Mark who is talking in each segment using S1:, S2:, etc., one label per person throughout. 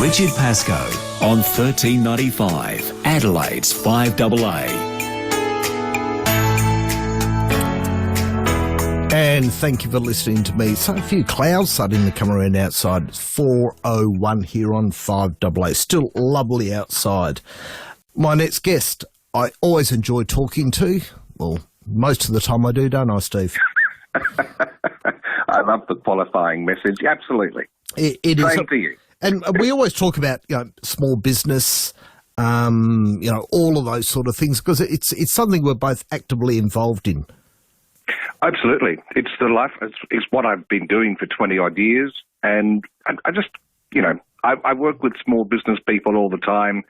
S1: Richard Pascoe on 1395, Adelaide's FIVEaa.
S2: And thank you for listening to me. So a few clouds starting to come around outside. It's 4:01 here on 5AA. Still lovely outside. My next guest, I always enjoy talking to. Well, most of the time I do, don't I, Steve?
S3: I love the qualifying message. Absolutely.
S2: It is.
S3: Same to you.
S2: And we always talk about, small business, all of those sort of things, because it's something we're both actively involved in.
S3: Absolutely. It's the life. It's what I've been doing for 20-odd years. And I just, I work with small business people all the time.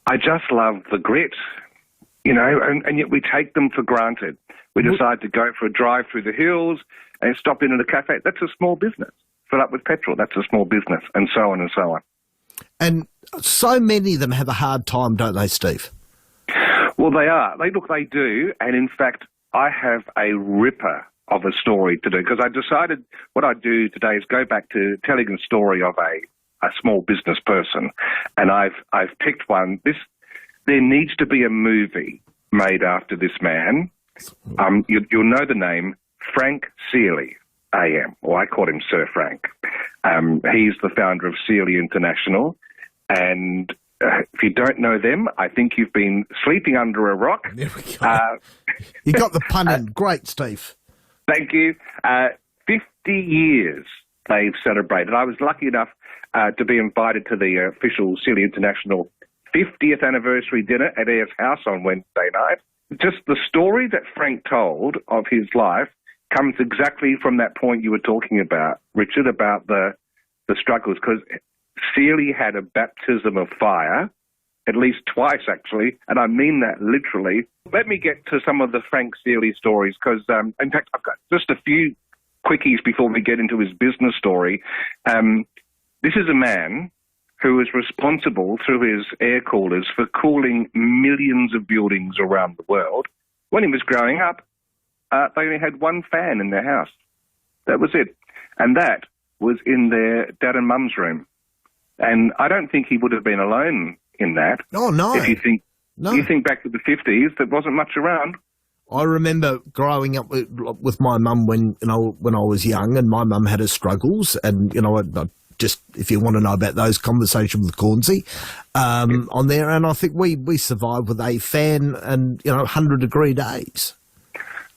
S3: I just love the grit, and yet we take them for granted. We decide to go for a drive through the hills and stop in at a cafe. That's a small business. Fill up with petrol. That's a small business, and so on and so on. And
S2: so many of them have a hard time, don't they, Steve?
S3: Well, they are. They do. And in fact, I have a ripper of a story to do, because I decided what I'd do today is go back to telling a story of a small business person. And I've picked one. There needs to be a movie made after this man. You'll know the name, Frank Seeley. AM, or I call him Sir Frank. He's the founder of Seeley International, and if you don't know them, I think you've been sleeping under a rock.
S2: There we go. You got the pun in. Great, Steve.
S3: Thank you. 50 years they've celebrated. I was lucky enough to be invited to the official Seeley International 50th anniversary dinner at Ayers House on Wednesday night. Just the story that Frank told of his life comes exactly from that point you were talking about, Richard, about the struggles, because Seeley had a baptism of fire, at least twice, actually, and I mean that literally. Let me get to some of the Frank Seeley stories, because, in fact, I've got just a few quickies before we get into his business story. This is a man who was responsible through his air coolers for cooling millions of buildings around the world. When he was growing up, they only had one fan in their house. That was it. And that was in their dad and mum's room. And I don't think he would have been alone in that.
S2: Oh, no.
S3: If you think back to the 50s, there wasn't much around.
S2: I remember growing up with my mum when I was young, and my mum had her struggles. And, just if you want to know about those, conversations with Cornsey on there. And I think we survived with a fan and, 100-degree days.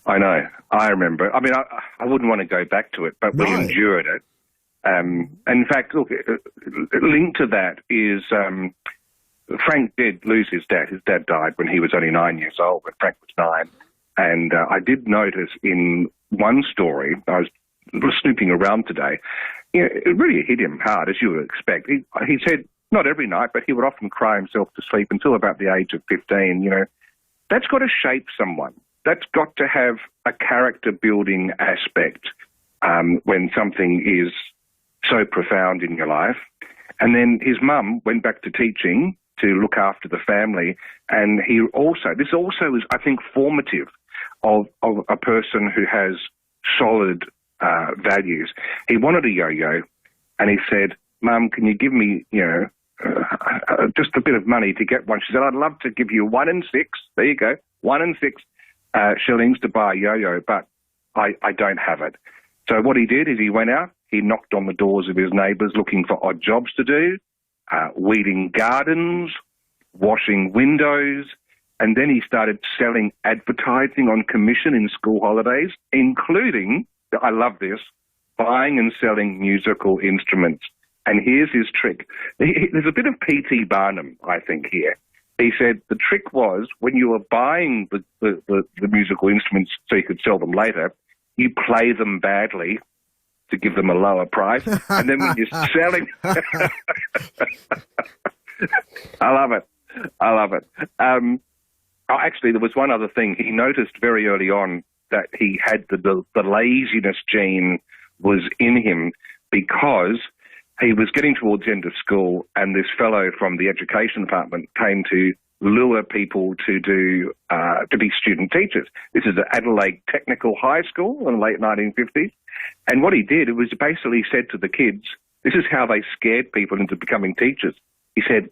S3: I know. I remember. I mean, I wouldn't want to go back to it, but we endured it. In fact, look, linked to that is Frank did lose his dad. His dad died when he was only 9 years old, when Frank was 9. And I did notice in one story, I was snooping around today, it really hit him hard, as you would expect. He said, not every night, but he would often cry himself to sleep until about the age of 15. That's got to shape someone. That's got to have a character-building aspect when something is so profound in your life. And then his mum went back to teaching to look after the family, and this also is, I think, formative of a person who has solid values. He wanted a yo-yo, and he said, "Mum, can you give me, just a bit of money to get one?" She said, "I'd love to give you 1 and 6. There you go, 1 and 6 shillings to buy a yo-yo, but I don't have it." So what he did is he went out, he knocked on the doors of his neighbours looking for odd jobs to do, weeding gardens, washing windows, and then he started selling advertising on commission in school holidays, including, I love this, buying and selling musical instruments. And here's his trick. There's a bit of P.T. Barnum, I think, here. He said the trick was when you were buying the musical instruments so you could sell them later, you play them badly to give them a lower price. And then when you're selling... I love it. Actually, there was one other thing. He noticed very early on that he had the laziness gene was in him, because he was getting towards the end of school, and this fellow from the education department came to lure people to be student teachers. This is at Adelaide Technical High School in the late 1950s. And what he did was basically said to the kids, this is how they scared people into becoming teachers. He said,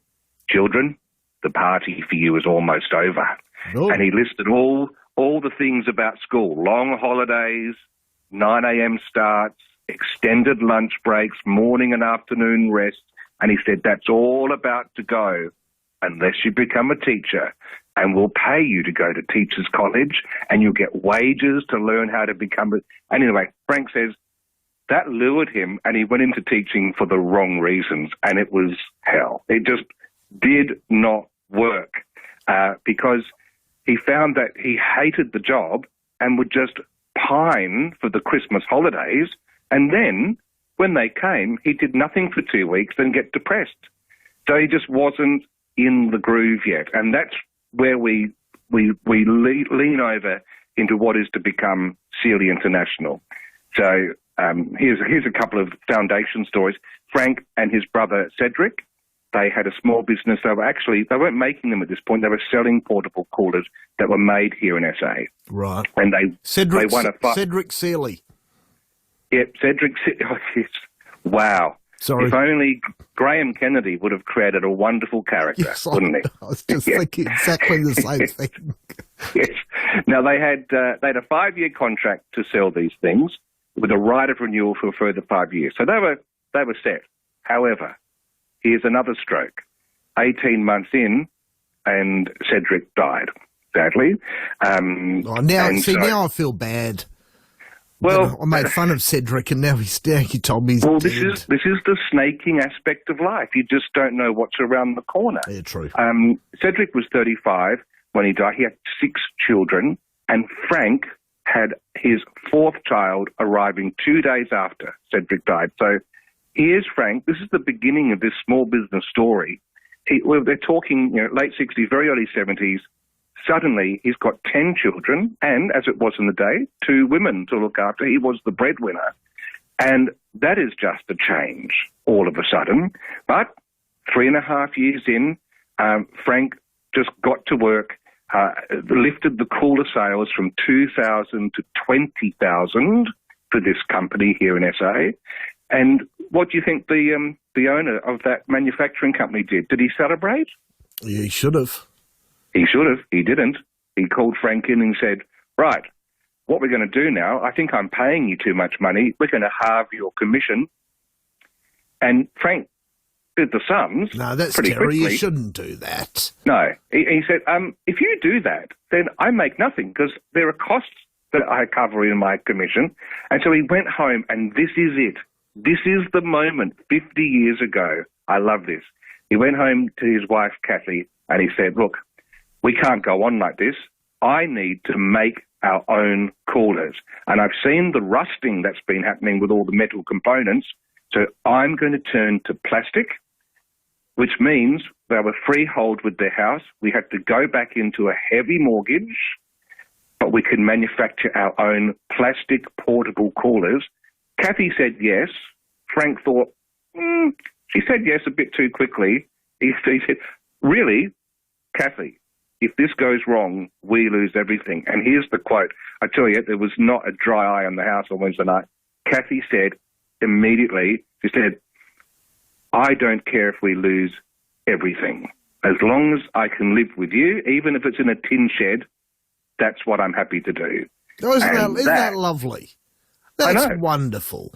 S3: children, the party for you is almost over.
S2: Oh.
S3: And he listed all the things about school, long holidays, 9 a.m. starts, extended lunch breaks, morning and afternoon rest. And he said, that's all about to go unless you become a teacher, and we'll pay you to go to teachers' college, and you'll get wages to learn how to become it. And anyway, Frank says that lured him, and he went into teaching for the wrong reasons, and it was hell. It just did not work because he found that he hated the job and would just pine for the Christmas holidays, and then when they came, he did nothing for 2 weeks and get depressed. So he just wasn't in the groove yet, and that's where we lean over into what is to become Seeley International. So here's a couple of foundation stories. Frank and his brother Cedric, they had a small business. They weren't making them at this point. They were selling portable coolers that were made here in SA.
S2: Right.
S3: And they won a
S2: Cedric Seeley.
S3: Yep, Cedric. Oh, yes. Wow.
S2: Sorry.
S3: If only Graham Kennedy would have created a wonderful character,
S2: Yes,
S3: wouldn't he?
S2: I was just thinking exactly the same thing.
S3: Yes. Now, they had a 5-year contract to sell these things with a right of renewal for a further 5 years. So they were set. However, here's another stroke. 18 months in, and Cedric died, sadly.
S2: Now I feel bad.
S3: Well,
S2: I made fun of Cedric, and now you told me he's dead.
S3: This is the snaking aspect of life. You just don't know what's around the corner.
S2: Yeah, true.
S3: Cedric was 35 when he died. He had 6 children, and Frank had his 4th child arriving 2 days after Cedric died. So here's Frank. This is the beginning of this small business story. They're talking, late 60s, very early 70s. Suddenly, he's got 10 children, and as it was in the day, 2 women to look after. He was the breadwinner. And that is just a change all of a sudden. But 3.5 years in, Frank just got to work, lifted the cooler sales from 2,000 to 20,000 for this company here in SA. And what do you think the owner of that manufacturing company did? Did he celebrate?
S2: Yeah, he should have.
S3: He should have. He didn't. He called Frank in and said, right, what we're going to do now, I think I'm paying you too much money. We're going to halve your commission. And Frank did the sums.
S2: No, that's
S3: pretty
S2: Terry.
S3: quickly.
S2: You shouldn't do that.
S3: No. He said, if you do that, then I make nothing because there are costs that I cover in my commission. And so he went home, and this is it. This is the moment 50 years ago. I love this. He went home to his wife, Kathy, and he said, look, we can't go on like this. I need to make our own coolers. And I've seen the rusting that's been happening with all the metal components. So I'm going to turn to plastic, which means they were freehold with their house. We had to go back into a heavy mortgage, but we could manufacture our own plastic portable coolers. Kathy said yes. Frank thought, she said yes a bit too quickly. He said, really, Kathy, if this goes wrong, we lose everything. And here's the quote. I tell you, there was not a dry eye on the house on Wednesday night. Kathy said immediately, she said, I don't care if we lose everything. As long as I can live with you, even if it's in a tin shed, that's what I'm happy to do.
S2: Oh, isn't that lovely? That's wonderful.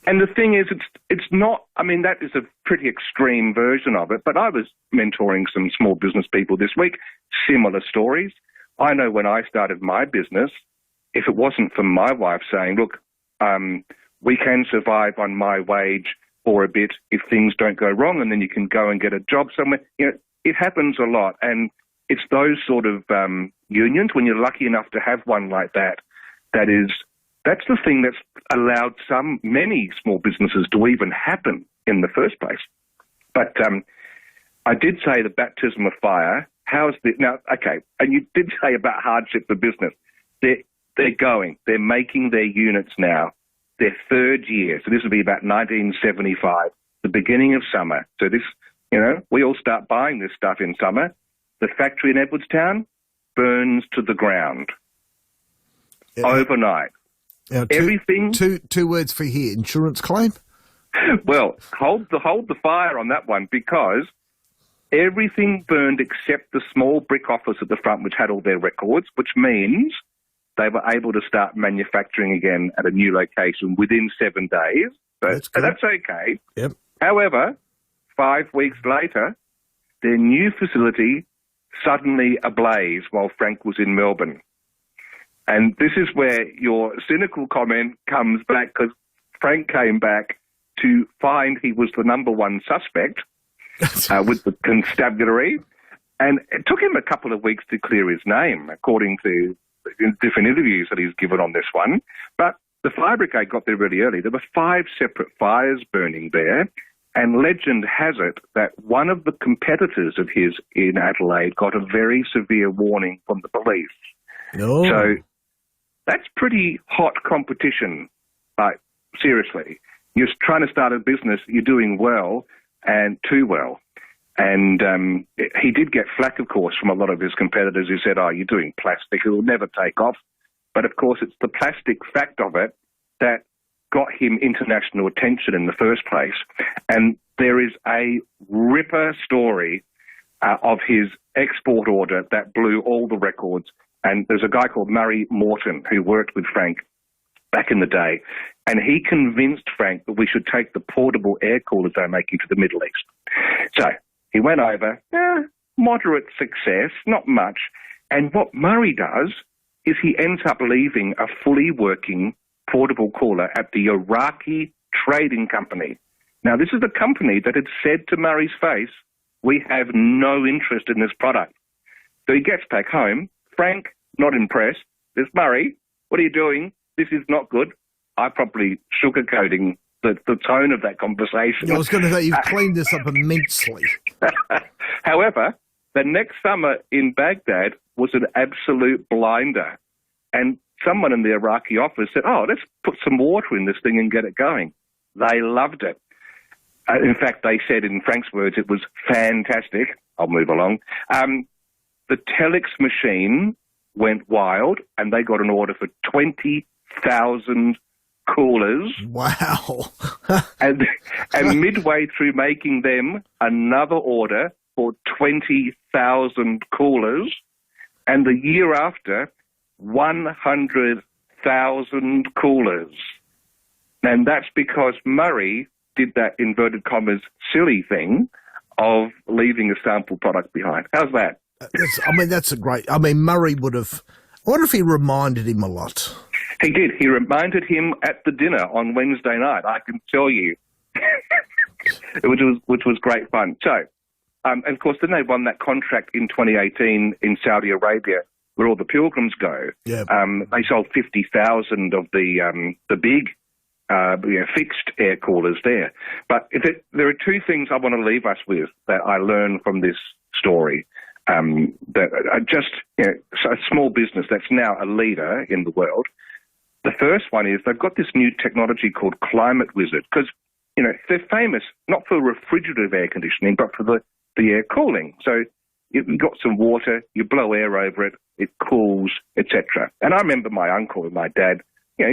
S3: And the thing is, it's not, I mean, that is a pretty extreme version of it, but I was mentoring some small business people this week, similar stories. I know when I started my business, if it wasn't for my wife saying, look, we can survive on my wage for a bit if things don't go wrong, and then you can go and get a job somewhere. It happens a lot, and it's those sort of unions, when you're lucky enough to have one like that, that's the thing that's allowed many small businesses to even happen in the first place. But I did say the baptism of fire. How's the now? Okay, and you did say about hardship for business. They're going. They're making their units now. Their 3rd year. So this will be about 1975, the beginning of summer. So this, we all start buying this stuff in summer. The factory in Edwardstown burns to the ground overnight.
S2: Now, everything. Two words for here. Insurance claim?
S3: Well, hold the fire on that one, because everything burned except the small brick office at the front, which had all their records, which means they were able to start manufacturing again at a new location within 7 days. So that's okay.
S2: Yep.
S3: However, 5 weeks later, their new facility suddenly ablaze while Frank was in Melbourne. And this is where your cynical comment comes back, because Frank came back to find he was the number one suspect with the constabulary. And it took him a couple of weeks to clear his name, according to different interviews that he's given on this one. But the fire brigade got there really early. There were 5 separate fires burning there. And legend has it that one of the competitors of his in Adelaide got a very severe warning from the police.
S2: No.
S3: So that's pretty hot competition. Like, seriously. You're trying to start a business, you're doing well and too well. And he did get flack, of course, from a lot of his competitors who said, oh, you're doing plastic, it will never take off. But, of course, it's the plastic fact of it that got him international attention in the first place. And there is a ripper story of his export order that blew all the records. And there's a guy called Murray Morton who worked with Frank back in the day, and he convinced Frank that we should take the portable air coolers they're making to the Middle East. So he went over, moderate success, not much. And what Murray does is he ends up leaving a fully working portable cooler at the Iraqi Trading Company. Now, this is the company that had said to Murray's face, we have no interest in this product. So he gets back home. Frank, not impressed. Says, Murray, what are you doing? This is not good. I'm probably sugarcoating the tone of that conversation.
S2: I was going to say, you've cleaned this up immensely.
S3: However, the next summer in Baghdad was an absolute blinder. And someone in the Iraqi office said, oh, let's put some water in this thing and get it going. They loved it. In fact, they said, in Frank's words, it was fantastic. I'll move along. The Telex machine went wild, and they got an order for 20,000 coolers.
S2: Wow.
S3: and midway through making them, another order for 20,000 coolers. And the year after, 100,000 coolers. And that's because Murray did that, inverted commas, silly thing of leaving a sample product behind. How's that?
S2: That's a great... Murray would have... I wonder if he reminded him a lot.
S3: He did. He reminded him at the dinner on Wednesday night, I can tell you, which was great fun. So, and of course, then they won that contract in 2018 in Saudi Arabia, where all the pilgrims go.
S2: Yeah.
S3: They sold 50,000 of the big fixed air coolers there. But there are 2 things I want to leave us with that I learned from this story. That are just a small business that's now a leader in the world. The first one is they've got this new technology called Climate Wizard, because they're famous not for refrigerative air conditioning, but for the air cooling. So you've got some water, you blow air over it, it cools, etc. And I remember my uncle and my dad,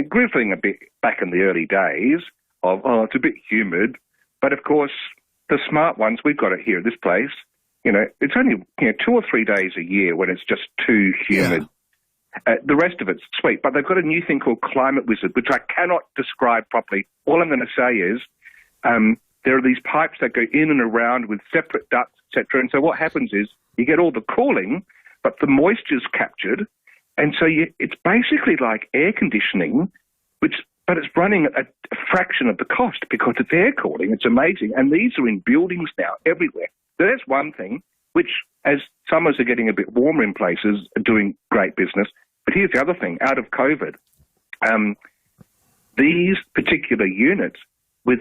S3: grieving a bit back in the early days of, it's a bit humid. But of course, the smart ones, we've got it here at this place. It's only 2 or 3 days a year when it's just too humid. Yeah. The rest of it's sweet. But they've got a new thing called Climate Wizard, which I cannot describe properly. All I'm going to say is there are these pipes that go in and around with separate ducts, etc. And so what happens is you get all the cooling, but the moisture's captured. And so it's basically like air conditioning, but it's running at a fraction of the cost because it's air cooling. It's amazing. And these are in buildings now everywhere. So that's one thing, which, as summers are getting a bit warmer in places, are doing great business. But here's the other thing. Out of COVID, these particular units with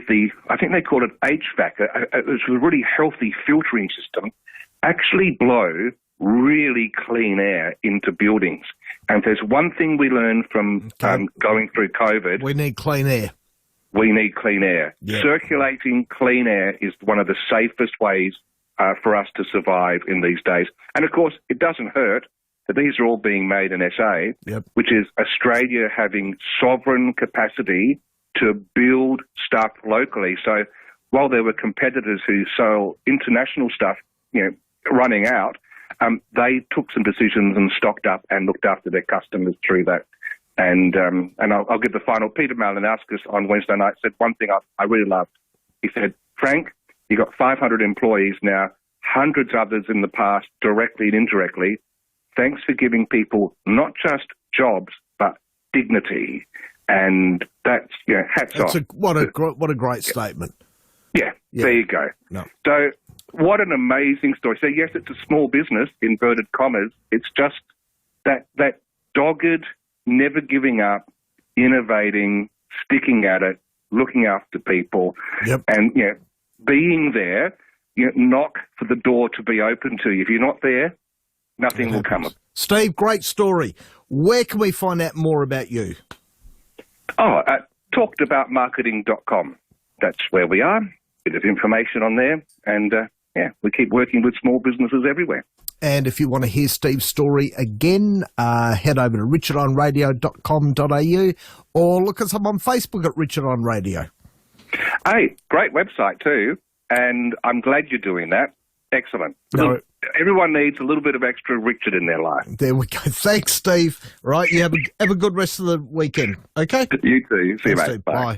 S3: I think they call it HVAC, it's a really healthy filtering system, actually blow really clean air into buildings. And if there's one thing we learned from going through COVID,
S2: we need clean air.
S3: We need clean air. Yeah. Circulating clean air is one of the safest ways for us to survive in these days. And, of course, it doesn't hurt that these are all being made in SA, which is Australia having sovereign capacity to build stuff locally. So while there were competitors who sold international stuff, running out, they took some decisions and stocked up and looked after their customers through that. And I'll give the final. Peter Malinowskis on Wednesday night said one thing I really loved. He said, Frank, you've got 500 employees now, hundreds others in the past, directly and indirectly. Thanks for giving people not just jobs, but dignity. And that's, hats off.
S2: What a great statement.
S3: Yeah, there you go.
S2: No.
S3: So what an amazing story. So, yes, it's a small business, inverted commas. It's just that dogged, never giving up, innovating, sticking at it, looking after people, and, being there, knock for the door to be open to you. If you're not there, nothing will come of it.
S2: Steve, great story. Where can we find out more about you?
S3: Talkedaboutmarketing.com. That's where we are. Bit of information on there, and we keep working with small businesses everywhere.
S2: And if you want to hear Steve's story again, head over to richardonradio.com.au or look us up on Facebook at Richard on Radio.
S3: Hey, great website too, and I'm glad you're doing that. Excellent.
S2: No.
S3: Everyone needs a little bit of extra Richard in their life.
S2: There we go. Thanks, Steve. Right, you have a good rest of the weekend, okay?
S3: You too. See you, mate.
S2: Steve.
S3: Bye.
S2: Bye.